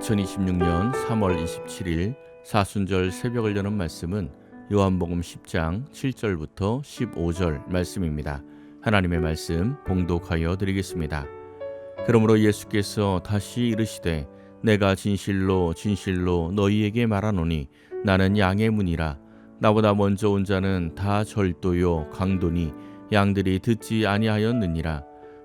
2026년 3월 27일 사순절 새벽을 여는 말씀은 요한복음 10장 7절부터 15절 말씀입니다. 하나님의 말씀 봉독하여 드리겠습니다. 그러므로 예수께서 다시 이르시되 내가 진실로 진실로 너희에게 말하노니 나는 양의 문이라. 나보다 먼저 온 자는 다 절도요 강도니 양들이 듣지 아니하였느니라.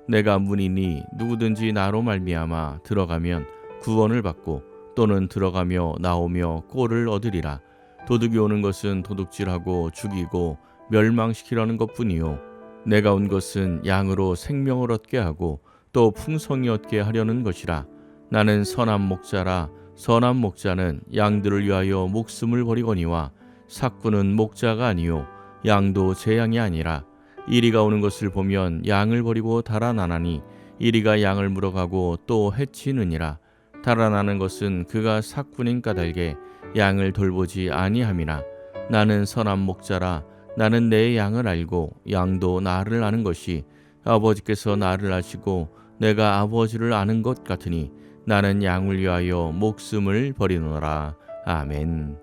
내가 문이니 누구든지 나로 말미암아 들어가면 구원을 받고 또는 들어가며 나오며 꼴을 얻으리라. 도둑이 오는 것은 도둑질하고 죽이고 멸망시키려는 것뿐이요 내가 온 것은 양으로 생명을 얻게 하고 또 풍성히 얻게 하려는 것이라. 나는 선한 목자라. 선한 목자는 양들을 위하여 목숨을 버리거니와 삭구는 목자가 아니요 양도 제 양이 아니라. 이리가 오는 것을 보면 양을 버리고 달아나나니 이리가 양을 물어가고 또 해치느니라. 달아나는 것은 그가 삭군인 까닭에 양을 돌보지 아니함이라. 나는 선한 목자라. 나는 내 양을 알고 양도 나를 아는 것이 아버지께서 나를 아시고 내가 아버지를 아는 것 같으니 나는 양을 위하여 목숨을 버리노라. 아멘.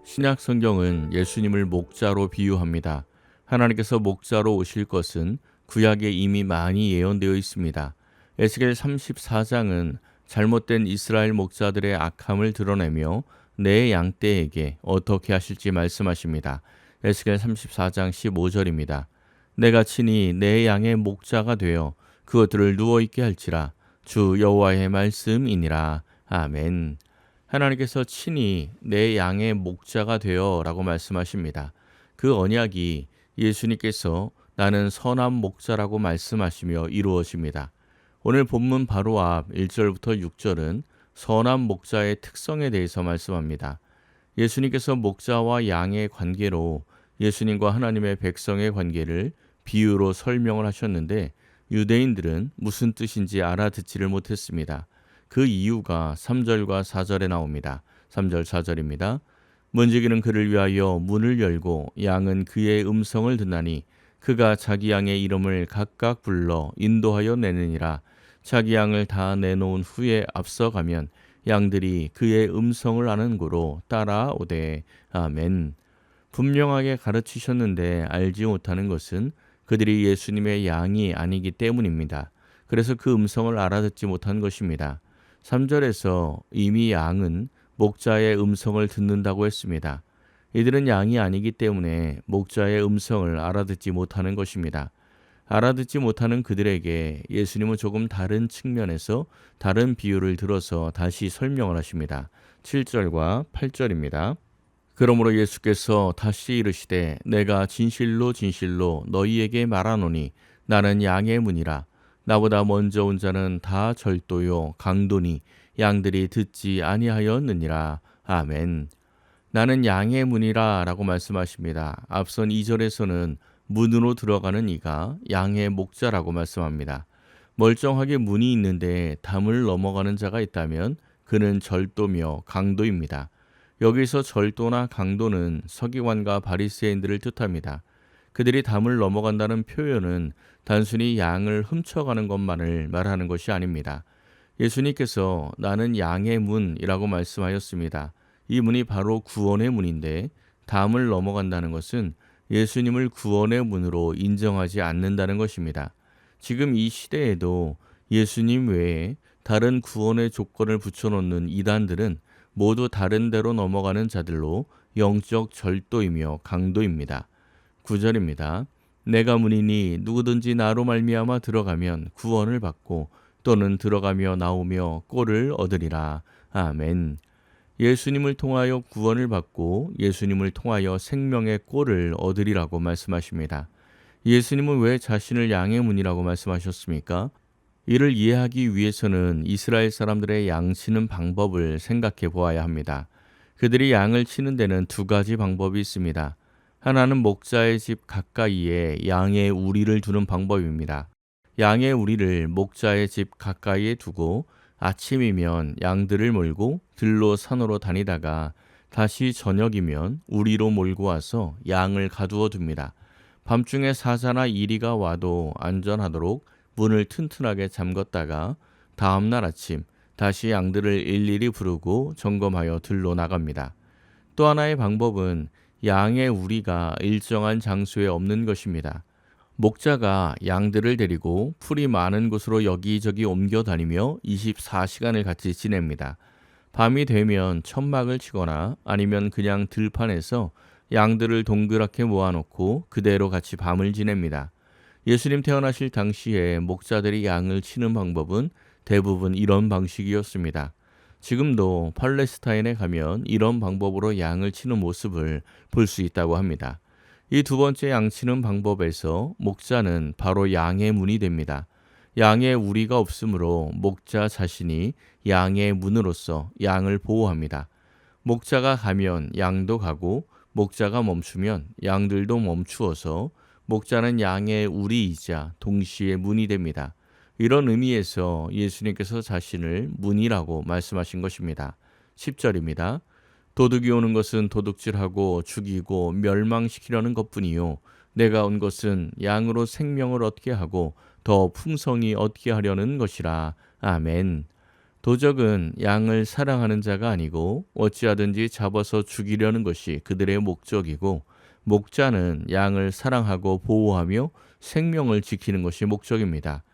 신약 성경은 예수님을 목자로 비유합니다. 하나님께서 목자로 오실 것은 구약에 이미 많이 예언되어 있습니다. 에스겔 34장은 잘못된 이스라엘 목자들의 악함을 드러내며 내 양떼에게 어떻게 하실지 말씀하십니다. 에스겔 34장 15절입니다. 내가 친히 내 양의 목자가 되어 그것들을 누워있게 할지라. 주 여호와의 말씀이니라. 아멘. 하나님께서 친히 내 양의 목자가 되어 라고 말씀하십니다. 그 언약이 예수님께서 나는 선한 목자라고 말씀하시며 이루어집니다. 오늘 본문 바로 앞 1절부터 6절은 선한 목자의 특성에 대해서 말씀합니다. 예수님께서 목자와 양의 관계로 예수님과 하나님의 백성의 관계를 비유로 설명을 하셨는데 유대인들은 무슨 뜻인지 알아듣지를 못했습니다. 그 이유가 3절과 4절에 나옵니다. 3절 4절입니다. 문지기는 그를 위하여 문을 열고 양은 그의 음성을 듣나니 그가 자기 양의 이름을 각각 불러 인도하여 내느니라. 자기 양을 다 내놓은 후에 앞서가면 양들이 그의 음성을 아는 고로 따라오되. 아멘. 분명하게 가르치셨는데 알지 못하는 것은 그들이 예수님의 양이 아니기 때문입니다. 그래서 그 음성을 알아듣지 못한 것입니다. 3절에서 이미 양은 목자의 음성을 듣는다고 했습니다. 이들은 양이 아니기 때문에 목자의 음성을 알아듣지 못하는 것입니다. 알아듣지 못하는 그들에게 예수님은 조금 다른 측면에서 다른 비유를 들어서 다시 설명을 하십니다. 7절과 8절입니다. 그러므로 예수께서 다시 이르시되 내가 진실로 진실로 너희에게 말하노니 나는 양의 문이라. 나보다 먼저 온 자는 다 절도요 강도니 양들이 듣지 아니하였느니라. 아멘. 나는 양의 문이라 라고 말씀하십니다. 앞선 2절에서는 문으로 들어가는 이가 양의 목자라고 말씀합니다. 멀쩡하게 문이 있는데 담을 넘어가는 자가 있다면 그는 절도며 강도입니다. 여기서 절도나 강도는 서기관과 바리새인들을 뜻합니다. 그들이 담을 넘어간다는 표현은 단순히 양을 훔쳐가는 것만을 말하는 것이 아닙니다. 예수님께서 나는 양의 문이라고 말씀하였습니다. 이 문이 바로 구원의 문인데 담을 넘어간다는 것은 예수님을 구원의 문으로 인정하지 않는다는 것입니다. 지금 이 시대에도 예수님 외에 다른 구원의 조건을 붙여놓는 이단들은 모두 다른 데로 넘어가는 자들로 영적 절도이며 강도입니다. 9절입니다. 내가 문이니 누구든지 나로 말미암아 들어가면 구원을 받고 또는 들어가며 나오며 꼴을 얻으리라. 아멘. 예수님을 통하여 구원을 받고 예수님을 통하여 생명의 꼴을 얻으리라고 말씀하십니다. 예수님은 왜 자신을 양의 문이라고 말씀하셨습니까? 이를 이해하기 위해서는 이스라엘 사람들의 양 치는 방법을 생각해 보아야 합니다. 그들이 양을 치는 데는 두 가지 방법이 있습니다. 하나는 목자의 집 가까이에 양의 우리를 두는 방법입니다. 양의 우리를 목자의 집 가까이에 두고 아침이면 양들을 몰고 들로 산으로 다니다가 다시 저녁이면 우리로 몰고 와서 양을 가두어 둡니다. 밤중에 사자나 이리가 와도 안전하도록 문을 튼튼하게 잠갔다가 다음 날 아침 다시 양들을 일일이 부르고 점검하여 들로 나갑니다. 또 하나의 방법은 양의 우리가 일정한 장소에 없는 것입니다. 목자가 양들을 데리고 풀이 많은 곳으로 여기저기 옮겨 다니며 24시간을 같이 지냅니다. 밤이 되면 천막을 치거나 아니면 그냥 들판에서 양들을 동그랗게 모아놓고 그대로 같이 밤을 지냅니다. 예수님 태어나실 당시에 목자들이 양을 치는 방법은 대부분 이런 방식이었습니다. 지금도 팔레스타인에 가면 이런 방법으로 양을 치는 모습을 볼 수 있다고 합니다. 이 두 번째 양 치는 방법에서 목자는 바로 양의 문이 됩니다. 양의 우리가 없으므로 목자 자신이 양의 문으로서 양을 보호합니다. 목자가 가면 양도 가고 목자가 멈추면 양들도 멈추어서 목자는 양의 우리이자 동시에 문이 됩니다. 이런 의미에서 예수님께서 자신을 문이라고 말씀하신 것입니다. 10절입니다. 도둑이 오는 것은 도둑질하고 죽이고 멸망시키려는 것뿐이요 내가 온 것은 양으로 생명을 얻게 하고 더 풍성히 얻게 하려는 것이라. 아멘. 도적은 양을 사랑하는 자가 아니고 어찌하든지 잡아서 죽이려는 것이 그들의 목적이고 목자는 양을 사랑하고 보호하며 생명을 지키는 것이 목적입니다.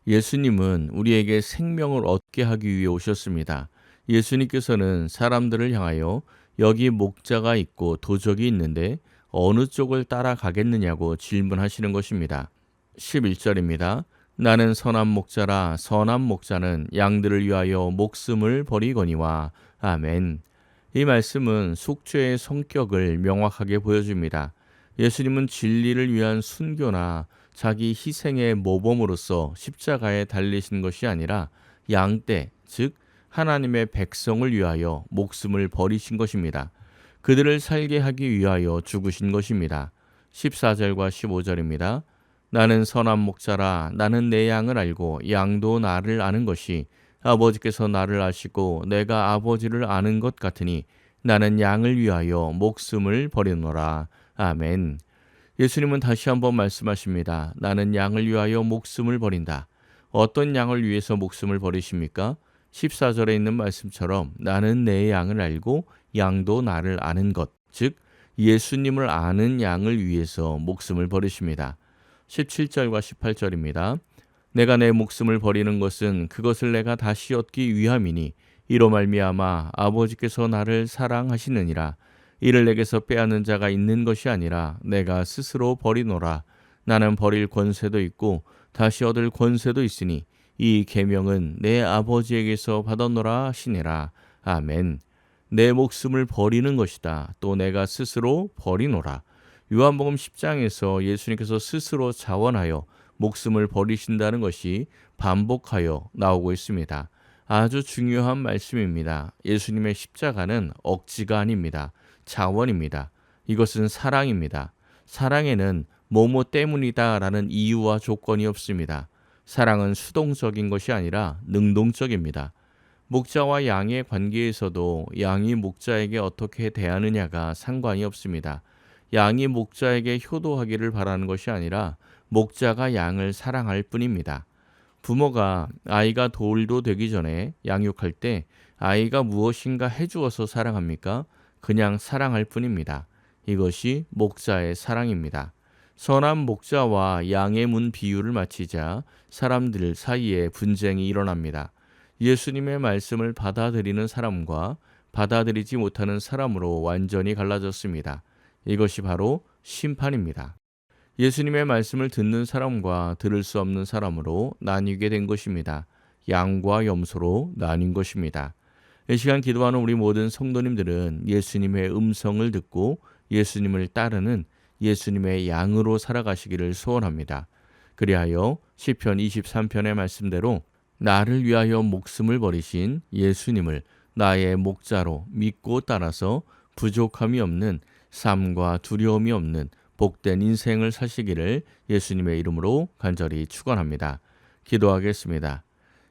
예수님은 우리에게 생명을 얻게 하기 위해 오셨습니다. 예수님께서는 사람들을 향하여 여기 목자가 있고 도적이 있는데 어느 쪽을 따라가겠느냐고 질문하시는 것입니다. 11절입니다. 나는 선한 목자라 선한 목자는 양들을 위하여 목숨을 버리거니와. 아멘. 이 말씀은 속죄의 성격을 명확하게 보여줍니다. 예수님은 진리를 위한 순교나 자기 희생의 모범으로서 십자가에 달리신 것이 아니라 양떼, 즉 하나님의 백성을 위하여 목숨을 버리신 것입니다. 그들을 살게 하기 위하여 죽으신 것입니다. 14절과 15절입니다. 나는 선한 목자라 나는 내 양을 알고 양도 나를 아는 것이 아버지께서 나를 아시고 내가 아버지를 아는 것 같으니 나는 양을 위하여 목숨을 버리노라. 아멘. 예수님은 다시 한번 말씀하십니다. 나는 양을 위하여 목숨을 버린다. 어떤 양을 위해서 목숨을 버리십니까? 14절에 있는 말씀처럼 나는 내 양을 알고 양도 나를 아는 것, 즉 예수님을 아는 양을 위해서 목숨을 버리십니다. 17절과 18절입니다. 내가 내 목숨을 버리는 것은 그것을 내가 다시 얻기 위함이니 이로 말미암아 아버지께서 나를 사랑하시느니라. 이를 내게서 빼앗는 자가 있는 것이 아니라 내가 스스로 버리노라. 나는 버릴 권세도 있고 다시 얻을 권세도 있으니 이 계명은 내 아버지에게서 받았노라 하시니라. 아멘. 내 목숨을 버리는 것이다. 또 내가 스스로 버리노라. 요한복음 10장에서 예수님께서 스스로 자원하여 목숨을 버리신다는 것이 반복하여 나오고 있습니다. 아주 중요한 말씀입니다. 예수님의 십자가는 억지가 아닙니다. 자원입니다. 이것은 사랑입니다. 사랑에는 뭐뭐 때문이다라는 이유와 조건이 없습니다. 사랑은 수동적인 것이 아니라 능동적입니다. 목자와 양의 관계에서도 양이 목자에게 어떻게 대하느냐가 상관이 없습니다. 양이 목자에게 효도하기를 바라는 것이 아니라 목자가 양을 사랑할 뿐입니다. 부모가 아이가 돌도 되기 전에 양육할 때 아이가 무엇인가 해주어서 사랑합니까? 그냥 사랑할 뿐입니다. 이것이 목자의 사랑입니다. 선한 목자와 양의 문 비유를 마치자 사람들 사이에 분쟁이 일어납니다. 예수님의 말씀을 받아들이는 사람과 받아들이지 못하는 사람으로 완전히 갈라졌습니다. 이것이 바로 심판입니다. 예수님의 말씀을 듣는 사람과 들을 수 없는 사람으로 나뉘게 된 것입니다. 양과 염소로 나뉜 것입니다. 이 시간 기도하는 우리 모든 성도님들은 예수님의 음성을 듣고 예수님을 따르는 예수님의 양으로 살아가시기를 소원합니다. 그리하여 시편 23편의 말씀대로 나를 위하여 목숨을 버리신 예수님을 나의 목자로 믿고 따라서 부족함이 없는 삶과 두려움이 없는 복된 인생을 사시기를 예수님의 이름으로 간절히 축원합니다. 기도하겠습니다.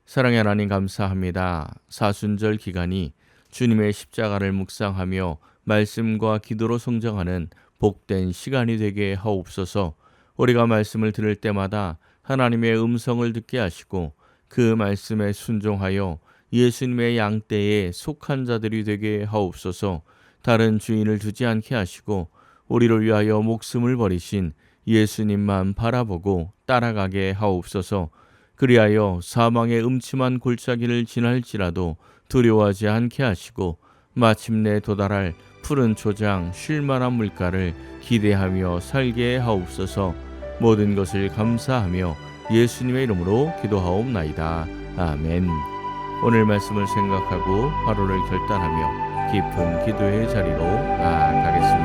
사랑의 하나님 감사합니다. 사순절 기간이 주님의 십자가를 묵상하며 말씀과 기도로 성장하는 복된 시간이 되게 하옵소서. 우리가 말씀을 들을 때마다 하나님의 음성을 듣게 하시고 그 말씀에 순종하여 예수님의 양떼에 속한 자들이 되게 하옵소서. 다른 주인을 두지 않게 하시고 우리를 위하여 목숨을 버리신 예수님만 바라보고 따라가게 하옵소서. 그리하여 사망의 음침한 골짜기를 지날지라도 두려워하지 않게 하시고 마침내 도달할 푸른 초장 쉴 만한 물가를 기대하며 살게 하옵소서. 모든 것을 감사하며 예수님의 이름으로 기도하옵나이다. 아멘. 오늘 말씀을 생각하고 하루를 결단하며 깊은 기도의 자리로 나아가겠습니다.